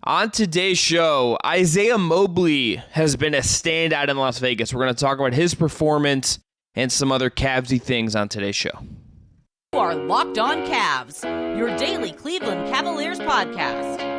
On today's show, Isaiah Mobley has been a standout in Las Vegas. We're going to talk about his performance and some other Cavsy things on today's show. You are Locked On Cavs, your daily Cleveland Cavaliers podcast.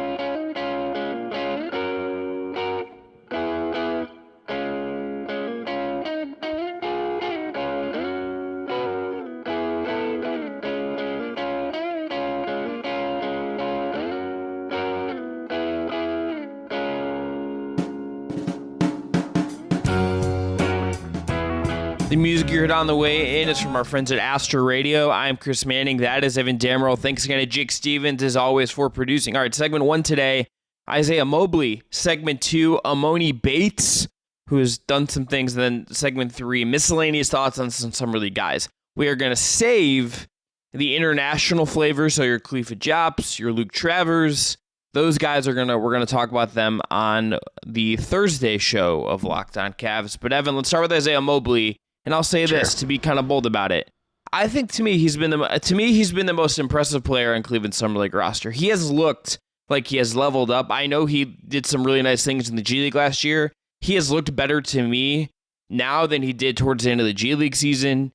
The music you heard on the way in is from our friends at Astra Radio. I'm Chris Manning. That is Evan Dammarell. Thanks again to Jake Stevens, as always, for producing. All right, segment 1 today, Isaiah Mobley. Segment 2, Emoni Bates, who has done some things. And then segment 3, miscellaneous thoughts on some summer league guys. We are going to save the international flavors, so your Khalifa Jops, your Luke Travers. Those guys we're gonna talk about them on the Thursday show of Locked On Cavs. But Evan, let's start with Isaiah Mobley. And I'll say this to be kind of bold about it. I think to me he's been the most impressive player on Cleveland's Summer League roster. He has looked like he has leveled up. I know he did some really nice things in the G League last year. He has looked better to me now than he did towards the end of the G League season.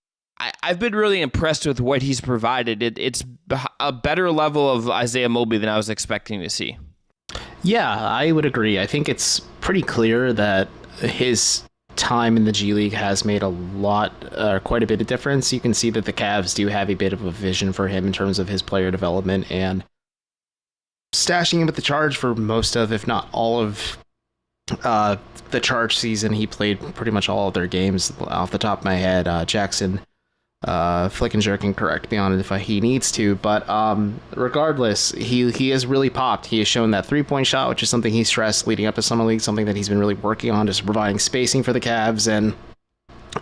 I've been really impressed with what he's provided. It's a better level of Isaiah Mobley than I was expecting to see. Yeah, I would agree. I think it's pretty clear that his time in the G League has made quite a bit of difference. You can see that the Cavs do have a bit of a vision for him in terms of his player development, and stashing him with the Charge for most of, if not all of, the Charge season. He played pretty much all of their games off the top of my head. Jackson Flick and Jerk can correct me on it if he needs to, but regardless, he has really popped. He has shown that 3-point shot, which is something he stressed leading up to Summer League, something that he's been really working on, just providing spacing for the Cavs. And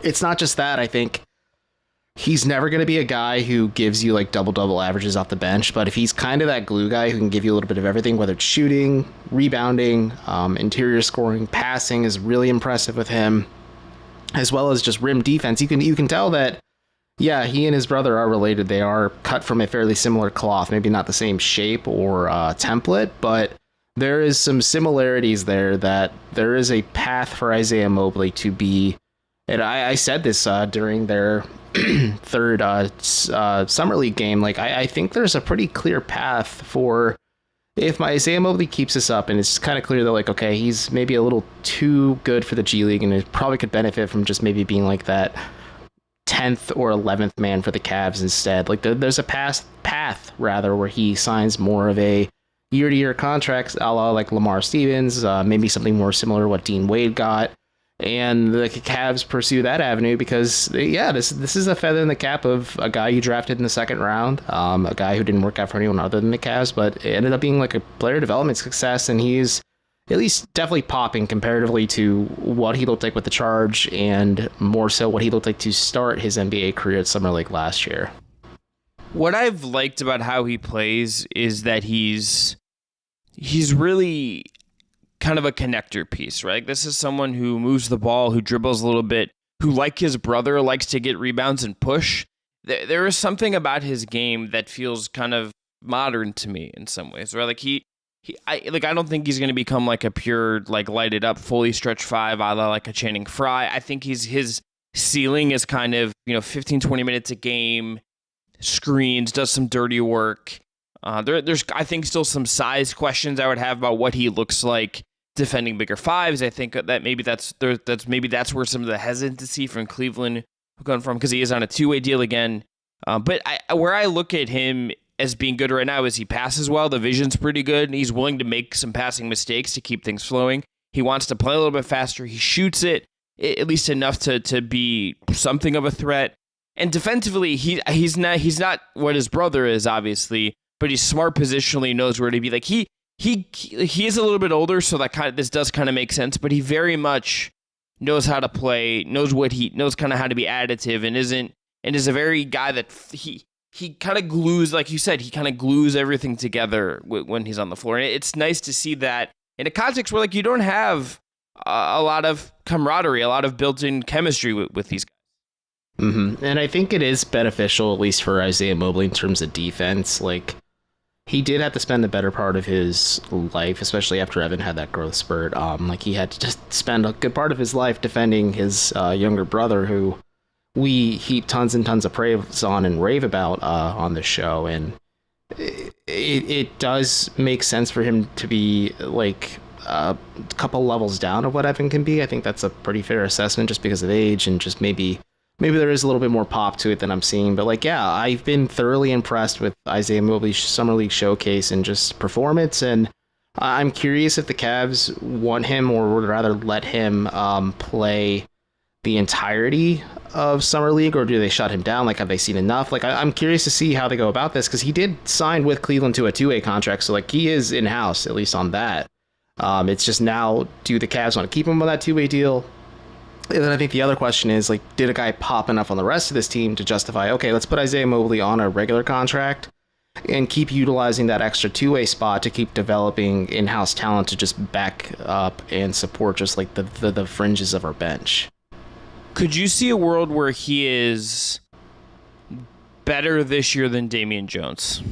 it's not just that. I think he's never going to be a guy who gives you like double-double averages off the bench, but if he's kind of that glue guy who can give you a little bit of everything, whether it's shooting, rebounding, interior scoring, passing is really impressive with him, as well as just rim defense. You can tell that, yeah, he and his brother are related. They are cut from a fairly similar cloth, maybe not the same shape or template, but there is some similarities there, that there is a path for Isaiah Mobley to be, and I said this during their third Summer League game, like I think there's a pretty clear path for, if Isaiah Mobley keeps this up, and it's kind of clear that, like, okay, he's maybe a little too good for the G League, and it probably could benefit from just maybe being like that 10th or 11th man for the Cavs instead. Like there's a path rather where he signs more of a year-to-year contract, a la like Lamar Stevens, maybe something more similar to what Dean Wade got, and the Cavs pursue that avenue because, this is a feather in the cap of a guy you drafted in the second round, a guy who didn't work out for anyone other than the Cavs, but it ended up being like a player development success, and he's at least definitely popping comparatively to what he looked like with the Charge, and more so what he looked like to start his NBA career at Summer League last year. What I've liked about how he plays is that he's really kind of a connector piece, right? This is someone who moves the ball, who dribbles a little bit, who, like his brother, likes to get rebounds and push. There is something about his game that feels kind of modern to me in some ways, right? Like I don't think he's going to become like a pure, like, lighted up, fully stretch five, a la like a Channing Frye. I think his ceiling is kind of, 15, 20 minutes a game, screens, does some dirty work. There's, I think, still some size questions I would have about what he looks like defending bigger fives. I think that maybe that's where some of the hesitancy from Cleveland going from, because he is on a two-way deal again. But where I look at him as being good right now is he passes well. The vision's pretty good, and he's willing to make some passing mistakes to keep things flowing. He wants to play a little bit faster. He shoots it at least enough to be something of a threat. And defensively, he's not what his brother is, obviously, but he's smart positionally, knows where to be. Like he is a little bit older, so this does kind of make sense. But he very much knows how to play, knows kind of how to be additive, and is a very guy that he kind of glues, like you said, he kind of glues everything together when he's on the floor. And it's nice to see that in a context where, like, you don't have a lot of camaraderie, a lot of built-in chemistry with these guys. Mm-hmm. And I think it is beneficial, at least for Isaiah Mobley, in terms of defense. Like, he did have to spend the better part of his life, especially after Evan had that growth spurt. Like he had to just spend a good part of his life defending his younger brother, who we heap tons and tons of praise on and rave about on the show. And it does make sense for him to be like a couple levels down of what Evan can be. I think that's a pretty fair assessment just because of age and just maybe there is a little bit more pop to it than I'm seeing. But like, yeah, I've been thoroughly impressed with Isaiah Mobley's Summer League showcase and just performance. And I'm curious if the Cavs want him or would rather let him play the entirety of Summer League, or do they shut him down? Like, have they seen enough? Like, I'm curious to see how they go about this, because he did sign with Cleveland to a 2-way contract. So like, he is in-house, at least on that. It's just now, do the Cavs want to keep him on that 2-way deal? And then I think the other question is, like, did a guy pop enough on the rest of this team to justify, okay, let's put Isaiah Mobley on a regular contract and keep utilizing that extra 2-way spot to keep developing in-house talent to just back up and support just like the fringes of our bench. Could you see a world where he is better this year than Damian Jones?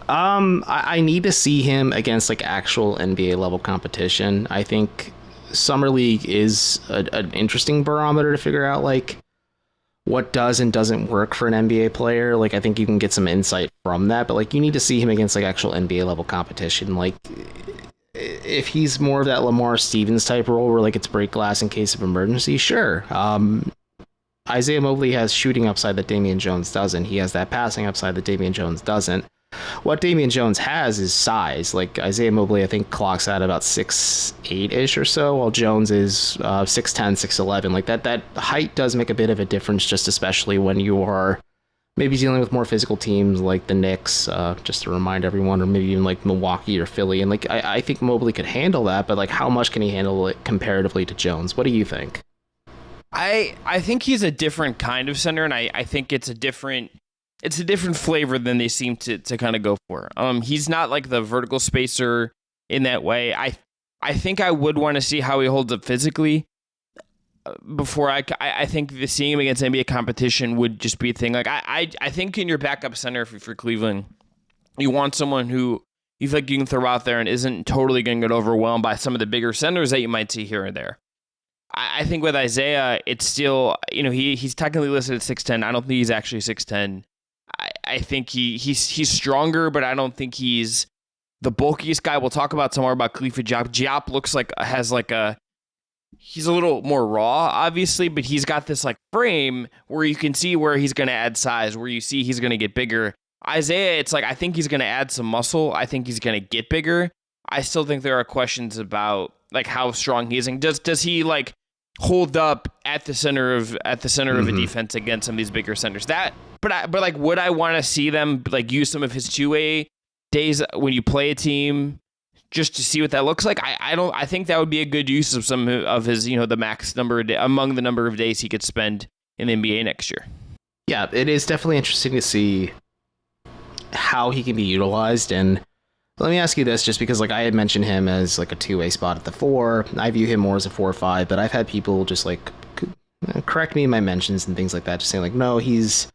I need to see him against like actual NBA level competition. I think Summer League is an interesting barometer to figure out like what does and doesn't work for an NBA player. Like, I think you can get some insight from that, but like, you need to see him against like actual NBA level competition. Like, if he's more of that Lamar Stevens type role where like it's break glass in case of emergency, sure. Isaiah Mobley has shooting upside that Damian Jones doesn't. He has that passing upside that Damian Jones doesn't. What Damian Jones has is size. Like, Isaiah Mobley, I think, clocks at about 6'8" or so, while Jones is 6'10", 6'11". Like, that height does make a bit of a difference, just especially when you are maybe dealing with more physical teams like the Knicks, just to remind everyone, or maybe even like Milwaukee or Philly. And like, I think Mobley could handle that, but like, how much can he handle it comparatively to Jones? What do you think? I think he's a different kind of center, and I think it's a different flavor than they seem to kind of go for. He's not like the vertical spacer in that way. I think I would want to see how he holds up physically before I think seeing him against NBA competition would just be a thing. Like, I think in your backup center for Cleveland, you want someone who you feel like you can throw out there and isn't totally going to get overwhelmed by some of the bigger centers that you might see here and there. I think with Isaiah, it's still, he's technically listed at 6'10". I don't think he's actually 6'10". I think he's stronger, but I don't think he's the bulkiest guy. We'll talk about some more about Khalifa Diop. Diop looks like he's a little more raw, obviously, but he's got this like frame where you can see where he's going to add size, where you see he's going to get bigger. Isaiah, it's like, I think he's going to add some muscle. I think he's going to get bigger. I still think there are questions about like how strong he is, and does he like hold up at the center of a defense against some of these bigger centers. But like, would I want to see them like use some of his 2-way days when you play a team just to see what that looks like? I think that would be a good use of some of his, the max number of among the number of days he could spend in the NBA next year. Yeah, it is definitely interesting to see how he can be utilized. And let me ask you this, just because like I had mentioned him as like a 2-way spot at the 4. I view him more as a 4 or 5, but I've had people just like correct me in my mentions and things like that, just saying like, no, he's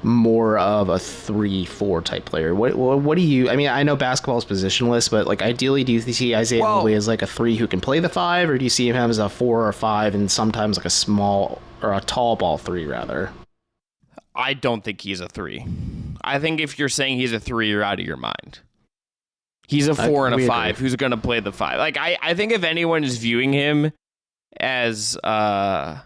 more of a 3-4 type player. What do you, I mean, I know basketball is positionless, but like ideally, do you see Isaiah Mobley as like a 3 who can play the 5, or do you see him as a 4 or 5 and sometimes like a small or a tall ball 3 rather? I don't think he's a 3. I think if you're saying he's a 3, you're out of your mind. He's a 4 and a 5 who's going to play the 5. Like, I think if anyone is viewing him as a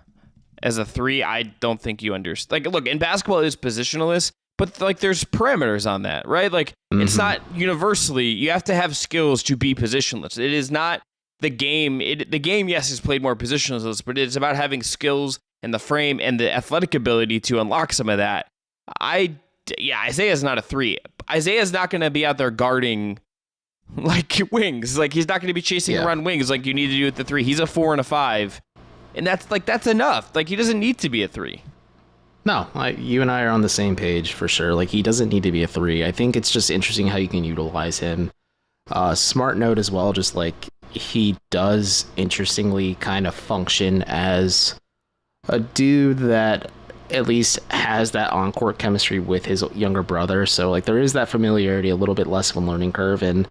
3, I don't think you understand. Like, look, in basketball, it is positionless, but like there's parameters on that, right? Like, it's not universally, you have to have skills to be positionless. It is not the game. The game, yes, is played more positionless, but it's about having skills and the frame and the athletic ability to unlock some of that. Isaiah's not a 3. Isaiah's not going to be out there guarding like wings. Like, he's not going to be chasing around wings like you need to do with the 3. He's a 4 and a 5. And that's enough. Like, he doesn't need to be a 3. No, you and I are on the same page for sure. Like, he doesn't need to be a 3. I think it's just interesting how you can utilize him. Smart note as well, just like he does interestingly kind of function as a dude that at least has that on-court chemistry with his younger brother. So like there is that familiarity, a little bit less of a learning curve. And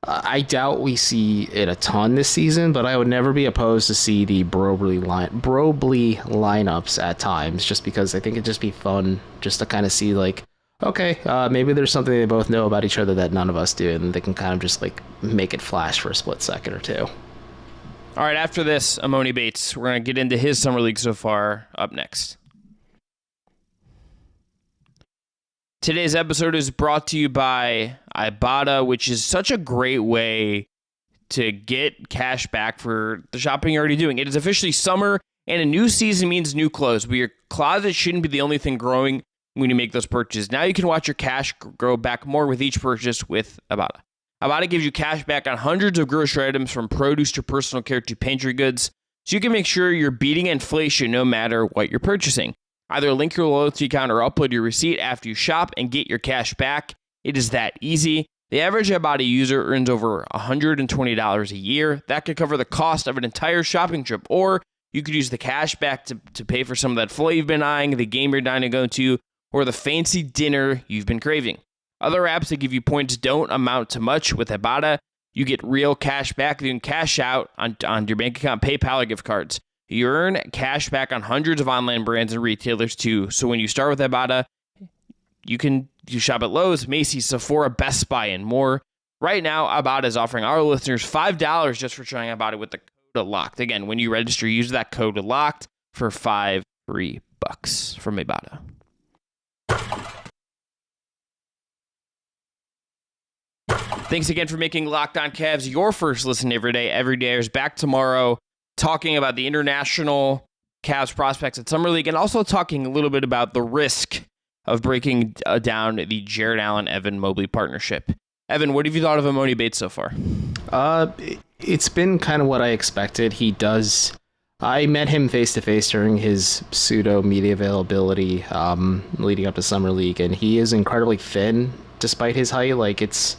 I doubt we see it a ton this season, but I would never be opposed to see the Brobley lineups at times, just because I think it'd just be fun just to kind of see like, okay, maybe there's something they both know about each other that none of us do, and they can kind of just like make it flash for a split second or two. All right, after this, Emoni Bates, we're going to get into his summer league so far up next. Today's episode is brought to you by Ibotta, which is such a great way to get cash back for the shopping you're already doing. It is officially summer, and a new season means new clothes, but your closet shouldn't be the only thing growing when you make those purchases. Now you can watch your cash grow back more with each purchase with Ibotta. Ibotta gives you cash back on hundreds of grocery items, from produce to personal care to pantry goods, so you can make sure you're beating inflation no matter what you're purchasing. Either link your loyalty account or upload your receipt after you shop and get your cash back. It is that easy. The average Ibotta user earns over $120 a year. That could cover the cost of an entire shopping trip, or you could use the cash back to pay for some of that flight you've been eyeing, the game you're dying to go to, or the fancy dinner you've been craving. Other apps that give you points don't amount to much. With Ibotta, you get real cash back. You can cash out on your bank account, PayPal, or gift cards. You earn cash back on hundreds of online brands and retailers too. So when you start with Ibotta, you shop at Lowe's, Macy's, Sephora, Best Buy, and more. Right now, Ibotta is offering our listeners $5 just for trying Ibotta with the code LOCKED. Again, when you register, use that code LOCKED for $5 free from Ibotta. Thanks again for making Locked On Cavs your first listen every day. Every day is back tomorrow, talking about the international Cavs prospects at Summer League, and also talking a little bit about the risk of breaking down the Jared Allen-Evan Mobley partnership. Evan, what have you thought of Emoni Bates so far? It's been kind of what I expected. I met him face-to-face during his pseudo media availability leading up to Summer League, and he is incredibly thin despite his height. Like, it's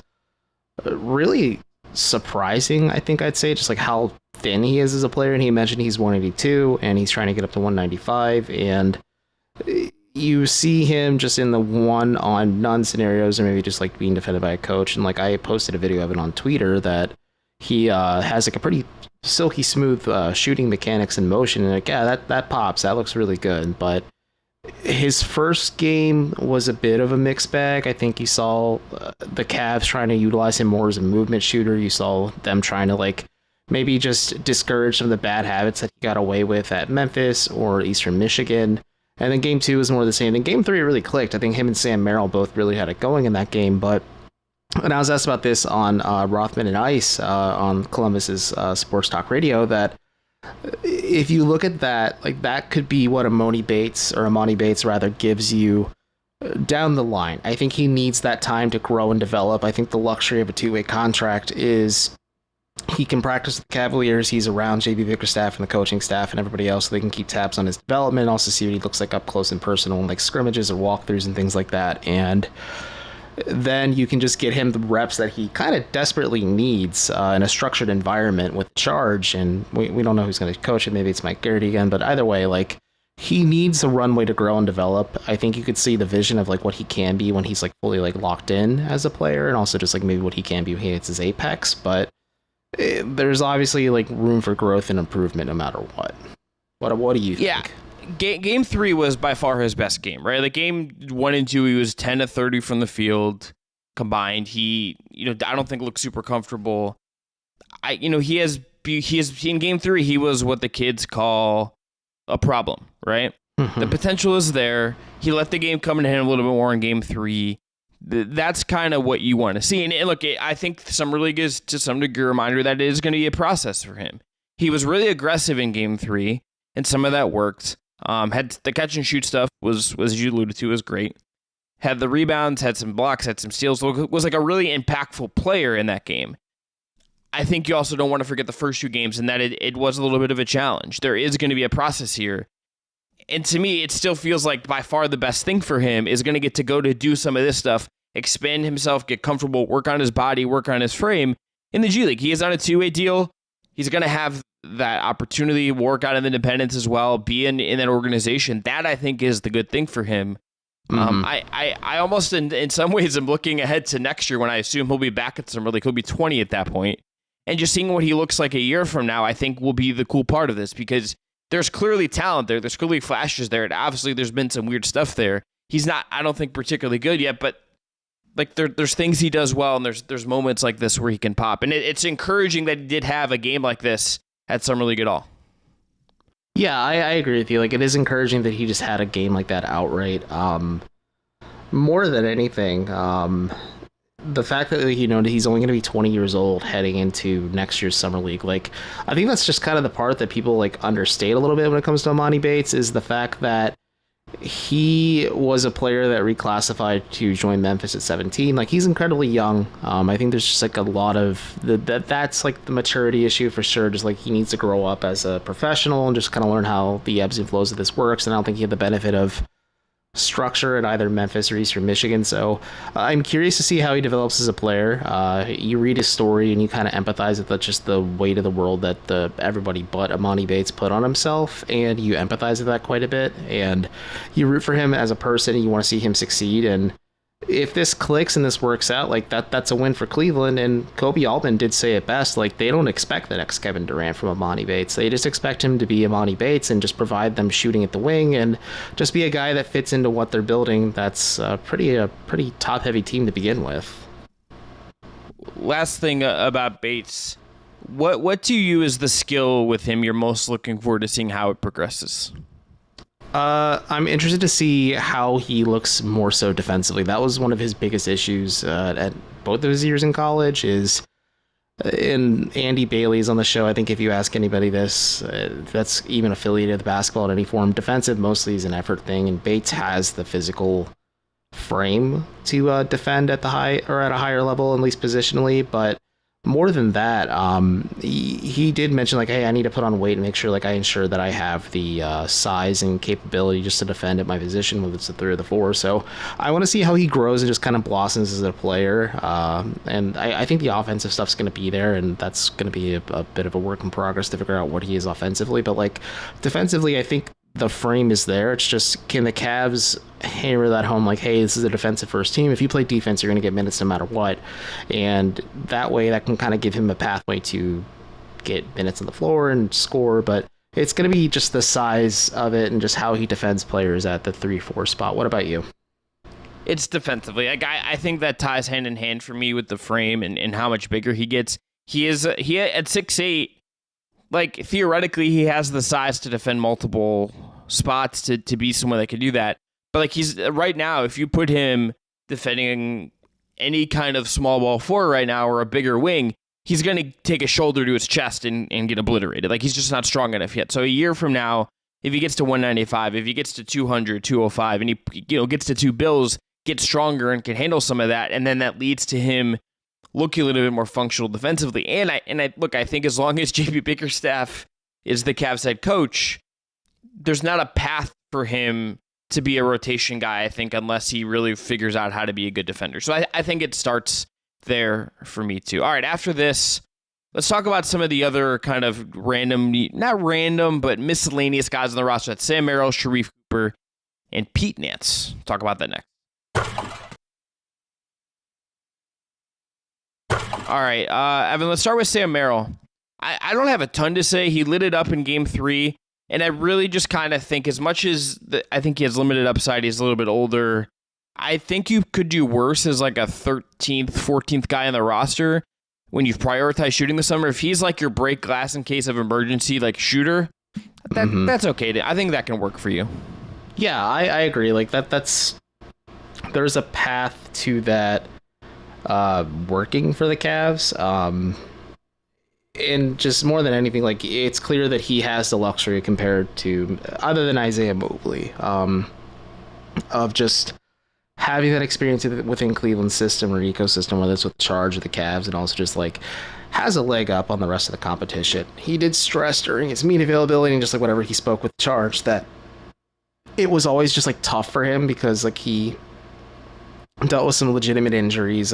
really surprising, I think I'd say, just like how thin he is as a player. And he mentioned he's 182 and he's trying to get up to 195, and you see him just in the one-on-none scenarios, or maybe just like being defended by a coach. And like, I posted a video of it on Twitter that he has like a pretty silky smooth shooting mechanics and motion, and like, yeah, that pops, that looks really good. But his first game was a bit of a mixed bag. I think you saw the Cavs trying to utilize him more as a movement shooter. You saw them trying to like maybe just discourage some of the bad habits that he got away with at Memphis or Eastern Michigan. And then game 2 was more the same. And game 3 really clicked. I think him and Sam Merrill both really had it going in that game. But when I was asked about this on Rothman and Ice on Columbus's Sports Talk Radio, that if you look at that, like, that could be what Emoni Bates gives you down the line. I think he needs that time to grow and develop. I think the luxury of a two-way contract is he can practice with the Cavaliers. He's around JB Bickerstaff and the coaching staff and everybody else, so they can keep tabs on his development, also see what he looks like up close and personal, like scrimmages or walkthroughs and things like that. And then you can just get him the reps that he kind of desperately needs in a structured environment with charge. And we don't know who's going to coach it. Maybe it's Mike Garrity again. But either way, like, he needs a runway to grow and develop. I think you could see the vision of like what he can be when he's like fully like locked in as a player, and also just like maybe what he can be when he hits his apex. But there's obviously like room for growth and improvement no matter what. What do you think? Yeah. Game 3 was by far his best game, right? Like game 1 and 2, he was 10 of 30 from the field combined. He, I don't think looked super comfortable. He has in game 3, he was what the kids call a problem, right? Mm-hmm. The potential is there. He let the game come in him a little bit more in game 3. That's kind of what you want to see. And look, I think Summer League is to some degree a reminder that it is going to be a process for him. He was really aggressive in game 3, and some of that worked. Had the catch and shoot stuff was as you alluded to, was great. Had the rebounds, had some blocks, had some steals. Was like a really impactful player in that game. I think you also don't want to forget the first 2 games, and that it was a little bit of a challenge. There is going to be a process here. And to me, it still feels like by far the best thing for him is going to get to go to do some of this stuff, expand himself, get comfortable, work on his body, work on his frame in the G League. He is on a 2-way deal. He's going to have that opportunity, work out in independence as well, be in that organization. That I think is the good thing for him. I almost in some ways am looking ahead to next year when I assume he'll be back at Summer League. He'll be 20 at that point. And just seeing what he looks like a year from now, I think will be the cool part of this, because there's clearly talent there. There's clearly flashes there. And obviously there's been some weird stuff there. He's not, I don't think, particularly good yet, but like there's things he does well, and there's moments like this where he can pop. And it's encouraging that he did have a game like this at Summer League at all. Yeah, I agree with you. Like, it is encouraging that he just had a game like that outright. More than anything, the fact that, you know, he's only going to be 20 years old heading into next year's Summer League, like, I think that's just kind of the part that people like understate a little bit when it comes to Emoni Bates, is the fact that he was a player that reclassified to join Memphis at 17. Like, he's incredibly young. I think there's just like a lot of that's like the maturity issue for sure. Just like he needs to grow up as a professional and just kind of learn how the ebbs and flows of this works. And I don't think he had the benefit of structure in either Memphis or Eastern Michigan. So I'm curious to see how he develops as a player. You read his story and you kind of empathize with just the weight of the world that everybody but Emoni Bates put on himself, and you empathize with that quite a bit, and you root for him as a person, and you want to see him succeed. And if this clicks and this works out, like that's a win for Cleveland. And Kobe Altman did say it best, like, they don't expect the next Kevin Durant from Emoni Bates. They just expect him to be Emoni Bates and just provide them shooting at the wing and just be a guy that fits into what they're building. That's a pretty top heavy team to begin with. Last thing about Bates, what do you as the skill with him you're most looking forward to seeing how it progresses? I'm interested to see how he looks more so defensively. That was one of his biggest issues at both of his years in college. And Andy Bailey's on the show. I think if you ask anybody this, that's even affiliated with basketball in any form, defensive mostly is an effort thing, and Bates has the physical frame to defend at the high or at a higher level, at least positionally. But more than that, he did mention, like, hey, I need to put on weight and make sure, like, I ensure that I have the size and capability just to defend at my position, whether it's the 3 or the 4. So I want to see how he grows and just kind of blossoms as a player. And I think the offensive stuff's going to be there, and that's going to be a bit of a work in progress to figure out what he is offensively. But, like, defensively, I think the frame is there. It's just, can the Cavs hammer that home, like, hey, this is a defensive first team. If you play defense, you're going to get minutes no matter what. And that way, that can kind of give him a pathway to get minutes on the floor and score. But it's going to be just the size of it and just how he defends players at the 3-4 spot. What about you? It's defensively. Like, I think that ties hand in hand for me with the frame and how much bigger he gets. He at 6'8", like, theoretically, he has the size to defend multiple spots to be someone that can do that. But, like, he's right now, if you put him defending any kind of small ball 4 right now or a bigger wing, he's going to take a shoulder to his chest and get obliterated. Like, he's just not strong enough yet. So a year from now, if he gets to 195, if he gets to 200, 205, and he gets to 2 bills, gets stronger and can handle some of that, and then that leads to him looking a little bit more functional defensively. And I think as long as JP Bickerstaff is the Cavs head coach, there's not a path for him to be a rotation guy, I think, unless he really figures out how to be a good defender. So I think it starts there for me too. All right, after this, let's talk about some of the other kind of not random, but miscellaneous guys on the roster. That's Sam Merrill, Sharif Cooper, and Pete Nance. Talk about that next. All right, Evan, let's start with Sam Merrill. I don't have a ton to say. He lit it up in Game 3, and I really just kind of think, as much as I think he has limited upside, he's a little bit older, I think you could do worse as like a 13th, 14th guy on the roster when you've prioritized shooting this summer. If he's like your break glass in case of emergency, like, shooter, that's okay. I think that can work for you. Yeah, I agree. Like, there's a path to that working for the Cavs. And just more than anything, like, it's clear that he has the luxury compared to, other than Isaiah Mobley, of just having that experience within Cleveland's system or ecosystem, whether it's with Charge or the Cavs, and also just, like, has a leg up on the rest of the competition. He did stress during his media availability and just, like, whatever he spoke with Charge, that it was always just, like, tough for him because, like, he dealt with some legitimate injuries,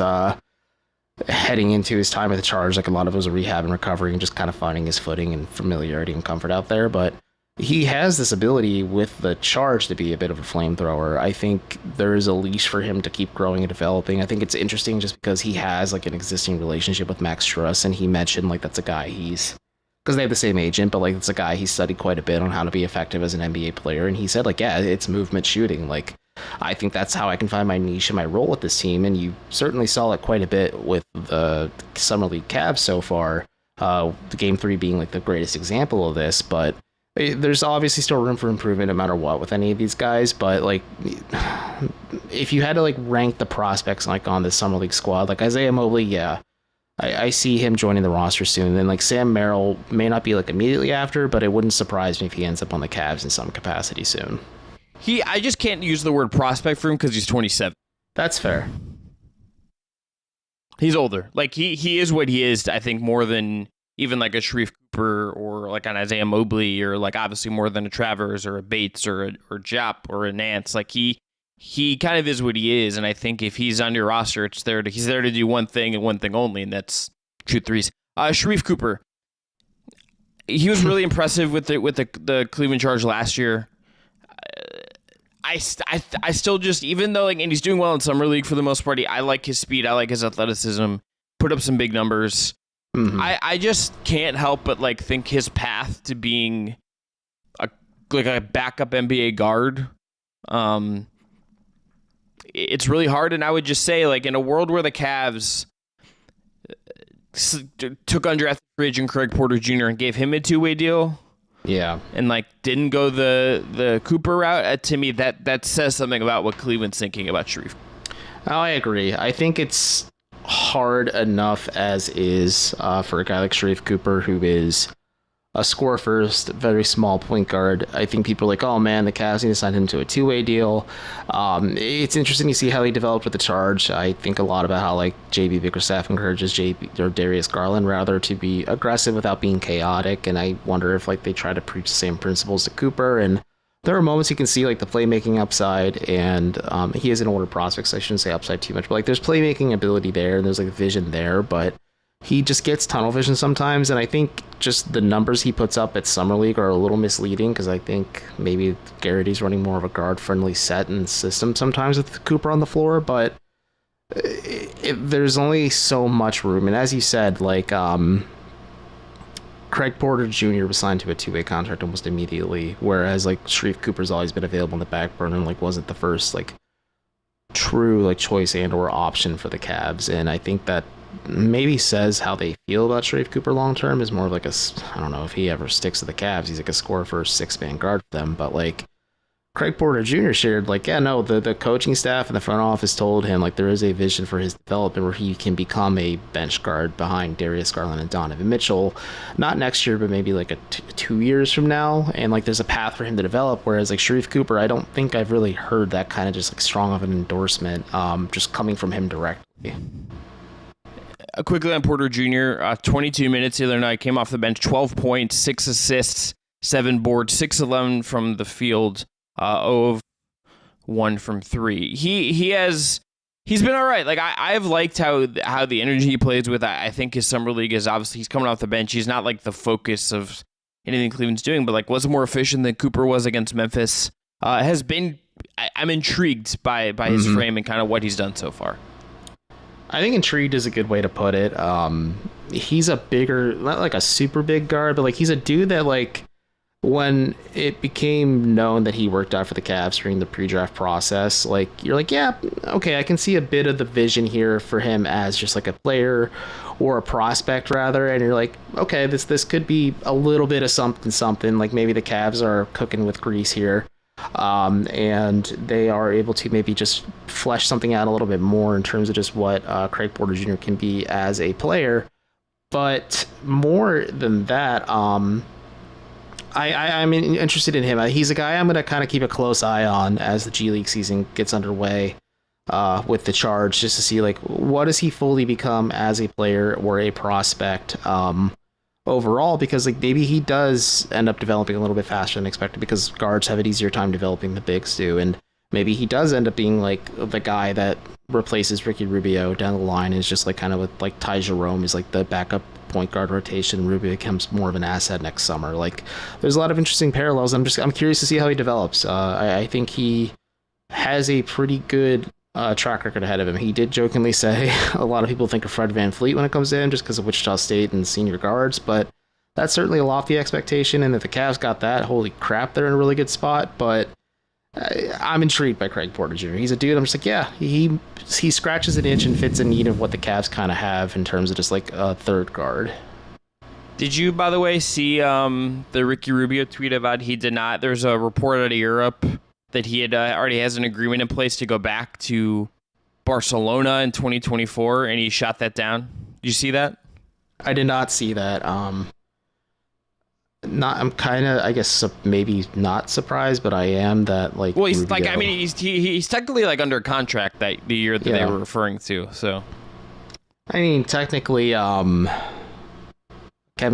heading into his time at the Charge, like a lot of it was a rehab and recovery and just kind of finding his footing and familiarity and comfort out there. But he has this ability with the Charge to be a bit of a flamethrower. I think there is a leash for him to keep growing and developing. I think it's interesting just because he has like an existing relationship with Max Struss, and he mentioned like that's a guy because they have the same agent, but like it's a guy he studied quite a bit on how to be effective as an NBA player. And he said like, yeah, it's movement shooting. Like, I think that's how I can find my niche and my role with this team. And you certainly saw it quite a bit with the Summer League Cavs so far. The Game 3 being like the greatest example of this, but there's obviously still room for improvement no matter what with any of these guys. But like, if you had to like rank the prospects like on the Summer League squad, like Isaiah Mobley, yeah, I see him joining the roster soon. And then like Sam Merrill may not be like immediately after, but it wouldn't surprise me if he ends up on the Cavs in some capacity soon. I just can't use the word prospect for him because he's 27. That's fair. He's older. Like he is what he is, I think, more than even like a Sharif Cooper or like an Isaiah Mobley, or like obviously more than a Travers or a Bates or Jap or a Nance. Like he kind of is what he is, and I think if he's on your roster, he's there to do one thing and one thing only, and that's shoot threes. Sharif Cooper, he was really impressive with the Cleveland Charge last year. I still just, even though like, and he's doing well in Summer League for the most part, I like his speed, I like his athleticism, put up some big numbers. Mm-hmm. I just can't help but like think his path to being a backup NBA guard, it's really hard. And I would just say, like, in a world where the Cavs took undrafted free agent Craig Porter Jr. and gave him a two-way deal, yeah, and like didn't go the Cooper route, to me that says something about what Cleveland's thinking about Sharif. Oh, I agree. I think it's hard enough as is for a guy like Sharif Cooper, who is a score first, very small point guard. I think people are like, oh man, the Cavs need to sign him to a two-way deal. It's interesting to see how he developed with the Charge. I think a lot about how like JB Bickerstaff encourages Darius Garland rather to be aggressive without being chaotic, and I wonder if like they try to preach the same principles to Cooper. And there are moments you can see like the playmaking upside, and he is an older prospect, so I shouldn't say upside too much, but like there's playmaking ability there and there's like vision there, but he just gets tunnel vision sometimes. And I think just the numbers he puts up at Summer League are a little misleading, because I think maybe Garrity's running more of a guard-friendly set and system sometimes with Cooper on the floor, but there's only so much room. And as you said, like Craig Porter Jr. was signed to a two-way contract almost immediately, whereas like Sharif Cooper's always been available in the back burner and like wasn't the first like true like choice and or option for the Cavs. And I think that maybe says how they feel about Sharif Cooper long term is more like I don't know if he ever sticks to the Cavs. He's like a scorer first six-man guard for them, but like Craig Porter Jr. shared like, yeah, no, the coaching staff and the front office told him like there is a vision for his development where he can become a bench guard behind Darius Garland and Donovan Mitchell, not next year, but maybe like 2 years from now. And like there's a path for him to develop, whereas like Sharif Cooper, I don't think I've really heard that kind of just like strong of an endorsement just coming from him directly. Quickly on Porter Jr., 22 minutes the other night, came off the bench, 12 points, 6 assists, 7 boards, 6-11 from the field, 0 of 1 from 3. He's been all right. Like I've liked how the energy he plays with. I think his Summer League is obviously, he's coming off the bench. He's not like the focus of anything Cleveland's doing, but like was more efficient than Cooper was against Memphis. Has been, I'm intrigued by his frame and kind of what he's done so far. I think intrigued is a good way to put it. He's a bigger, not like a super big guard, but like he's a dude that like when it became known that he worked out for the Cavs during the pre-draft process, like you're like, yeah, okay, I can see a bit of the vision here for him as just like a player or a prospect rather. And you're like, okay, this could be a little bit of something. Like maybe the Cavs are cooking with grease here. And they are able to maybe just flesh something out a little bit more in terms of just what Craig Porter Jr. can be as a player. But more than that, I'm interested in him. He's a guy I'm going to kind of keep a close eye on as the G League season gets underway with the Charge, just to see like what does he fully become as a player or a prospect overall, because like maybe he does end up developing a little bit faster than expected, because guards have an easier time developing than bigs do, and maybe he does end up being like the guy that replaces Ricky Rubio down the line. Is just like kind of with like Ty Jerome is like the backup point guard rotation. Rubio becomes more of an asset next summer. Like there's a lot of interesting parallels. I'm curious to see how he develops. I think he has a pretty good track record ahead of him. He did jokingly say a lot of people think of Fred VanVleet when it comes in just because of Wichita State and senior guards, but that's certainly a lofty expectation, and if the Cavs got that, holy crap, they're in a really good spot. But I'm intrigued by Craig Porter Jr. He's a dude, I'm just like, yeah, he scratches an itch and fits in need of what the Cavs kind of have in terms of just like a third guard. Did you, by the way, see the Ricky Rubio tweet about he did not? There's a report out of Europe that he had already has an agreement in place to go back to Barcelona in 2024, and he shot that down. Did you see that? I did not see that. I'm kind of, I guess, maybe not surprised, but I am that like. Well, he's Rubio, like, I mean, he's technically like under contract that the year that they were referring to. So, I mean, technically, Kevin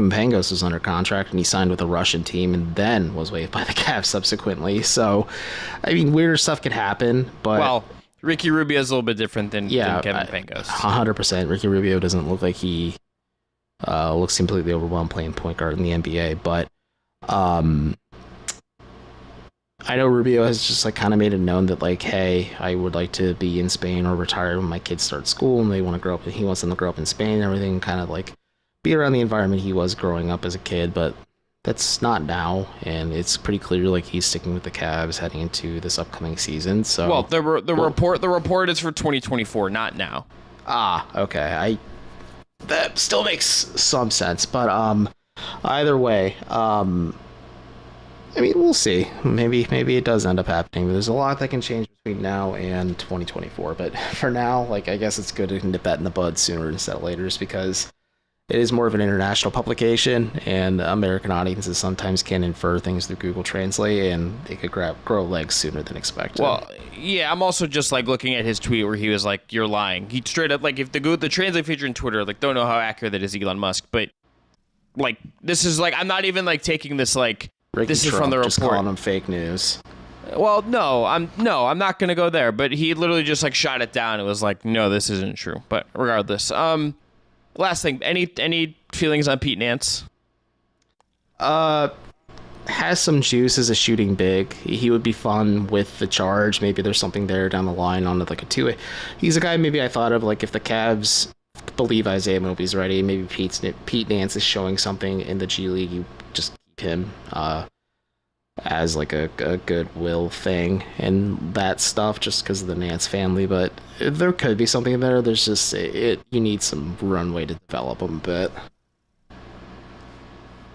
Pangos was under contract and he signed with a Russian team and then was waived by the Cavs subsequently. So, I mean, weirder stuff could happen, but well, Ricky Rubio is a little bit different than Kevin Pangos. 100%. Ricky Rubio doesn't look like he looks completely overwhelmed playing point guard in the NBA, but I know Rubio has just like kind of made it known that like, hey, I would like to be in Spain or retire when my kids start school and they want to grow up, and he wants them to grow up in Spain and everything, kind of like be around the environment he was growing up as a kid, but that's not now, and it's pretty clear like he's sticking with the Cavs heading into this upcoming season. So well, the report is for 2024, not now. Okay. That still makes some sense, but either way, I mean, we'll see. Maybe it does end up happening. There's a lot that can change between now and 2024, but for now, like, I guess it's good to nip that in the bud sooner instead of later, just because it is more of an international publication, and American audiences sometimes can infer things through Google Translate, and they could grow legs sooner than expected. Well, yeah, I'm also just like looking at his tweet where he was like, "You're lying." He straight up like, if the Translate feature in Twitter, like, don't know how accurate that is, Elon Musk, but like, this is like, I'm not even like taking this like Ricky this Trump, is from the report. just calling them fake news. Well, no, I'm not gonna go there. But he literally just like shot it down. It was like, no, this isn't true. But regardless, last thing, any feelings on Pete Nance? Has some juice as a shooting big. He would be fun with the charge. Maybe there's something there down the line on like a two-way. He's a guy maybe I thought of like if the Cavs believe Isaiah Mobley's ready, maybe Pete Nance is showing something in the G League. You just keep him as like a goodwill thing and that stuff just because of the Nance family. But there could be something there. There's just you need some runway to develop him a bit.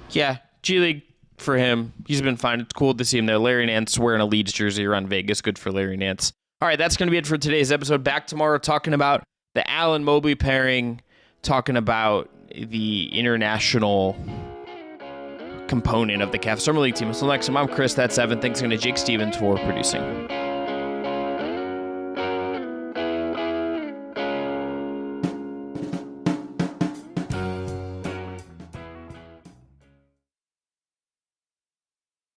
Yeah, G League for him. He's been fine. It's cool to see him there. Larry Nance wearing a Leeds jersey around Vegas. Good for Larry Nance. All right, that's going to be it for today's episode. Back tomorrow talking about the Allen Mobley pairing, talking about the international component of the Cavs Summer League team. Until next time, I'm Chris. That's Evan. Thanks again to Jake Stevens for producing.